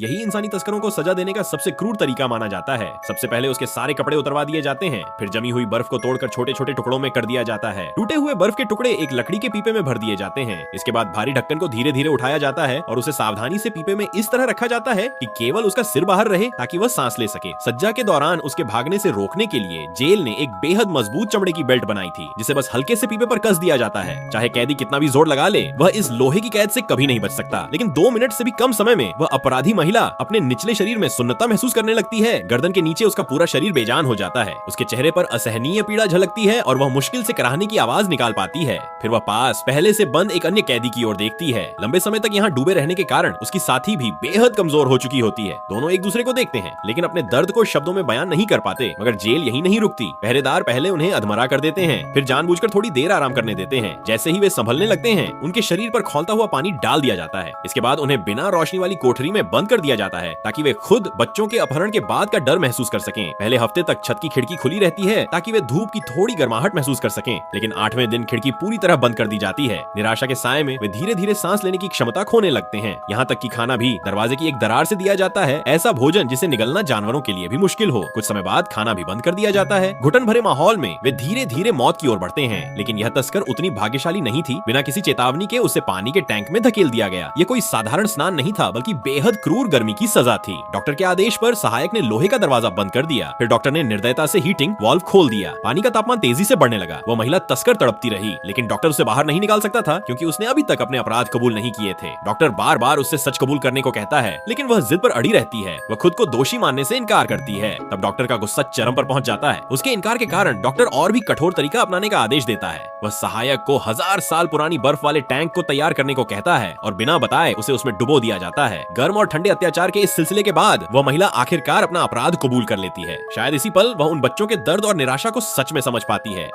यही इंसानी तस्करों को सजा देने का सबसे क्रूर तरीका माना जाता है। सबसे पहले उसके सारे कपड़े उतरवा दिए जाते हैं, फिर जमी हुई बर्फ को तोड़कर छोटे छोटे टुकड़ों में कर दिया जाता है। टूटे हुए बर्फ के टुकड़े एक लकड़ी के पीपे में भर दिए जाते हैं। इसके बाद भारी ढक्कन को धीरे धीरे उठाया जाता है और उसे सावधानी से पीपे में इस तरह रखा जाता है कि केवल उसका सिर बाहर रहे ताकि वह सांस ले सके। सज्जा के दौरान उसके भागने से रोकने के लिए जेल ने एक बेहद मजबूत चमड़े की बेल्ट बनाई थी, जिसे बस हल्के से पीपे पर कस दिया जाता है। चाहे कैदी कितना भी जोर लगा ले, वह इस लोहे की कैद से कभी नहीं बच सकता। लेकिन 2 मिनट से भी कम समय में वह अपराधी महिला अपने निचले शरीर में सुन्नता महसूस करने लगती है। गर्दन के नीचे उसका पूरा शरीर बेजान हो जाता है। उसके चेहरे पर असहनीय पीड़ा झलकती है और वह मुश्किल से कराहने की आवाज निकाल पाती है। फिर वह पास पहले से बंद एक अन्य कैदी की ओर देखती है। लंबे समय तक यहाँ डूबे रहने के कारण उसकी साथी भी बेहद कमजोर हो चुकी होती है। दोनों एक दूसरे को देखते हैं, लेकिन अपने दर्द को शब्दों में बयान नहीं कर पाते। मगर जेल यही नहीं रुकती। पहरेदार पहले उन्हें अधमरा कर देते हैं, फिर जानबूझकर थोड़ी देर आराम करने देते हैं। जैसे ही वे संभलने लगते हैं, उनके शरीर पर खौलता हुआ पानी डाल दिया जाता है। इसके बाद उन्हें बिना रोशनी वाली कोठरी में बंद कर दिया जाता है ताकि वे खुद बच्चों के अपहरण के बाद का डर महसूस कर सकें। पहले हफ्ते तक छत की खिड़की खुली रहती है ताकि वे धूप की थोड़ी गर्माहट महसूस कर सकें, लेकिन 8वें दिन खिड़की पूरी तरह बंद कर दी जाती है। निराशा के साए में वे धीरे धीरे सांस लेने की क्षमता खोने लगते हैं। यहाँ तक कि खाना भी दरवाजे की एक दरार से दिया जाता है, ऐसा भोजन जिसे निगलना जानवरों के लिए भी मुश्किल हो। कुछ समय बाद खाना भी बंद कर दिया जाता है। घुटन भरे माहौल में वे धीरे धीरे मौत की ओर बढ़ते हैं, लेकिन यह तस्कर उतनी भाग्यशाली नहीं थी। बिना किसी चेतावनी के उसे पानी के टैंक में धकेल दिया गया। ये कोई साधारण स्नान नहीं था, बल्कि बेहद क्रूर गर्मी की सजा थी। डॉक्टर के आदेश पर सहायक ने लोहे का दरवाजा बंद कर दिया। फिर डॉक्टर ने निर्दयता से हीटिंग वाल्व खोल दिया। पानी का तापमान तेजी से बढ़ने लगा। वो महिला तस्कर तड़पती रही, लेकिन डॉक्टर उसे बाहर नहीं निकाल सकता था क्योंकि उसने अभी तक अपने अपराध कबूल नहीं किए थे। डॉक्टर बार बार उससे सच कबूल करने को कहता है, लेकिन वह जिद पर अड़ी रहती है। वह खुद को दोषी मानने से इनकार करती है। तब डॉक्टर का गुस्सा चरम पर पहुंच जाता है। उसके इनकार के कारण डॉक्टर और भी कठोर तरीका अपनाने का आदेश देता है। वह सहायक को 1000 साल पुरानी बर्फ वाले टैंक को तैयार करने को कहता है और बिना बताए उसे उसमें डुबो दिया जाता है। गर्म और ठंडे अत्याचार के इस सिलसिले के बाद वह महिला आखिरकार अपना अपराध कबूल कर लेती है। शायद इसी पल वह उन बच्चों के दर्द और निराशा को सच में समझ पाती है।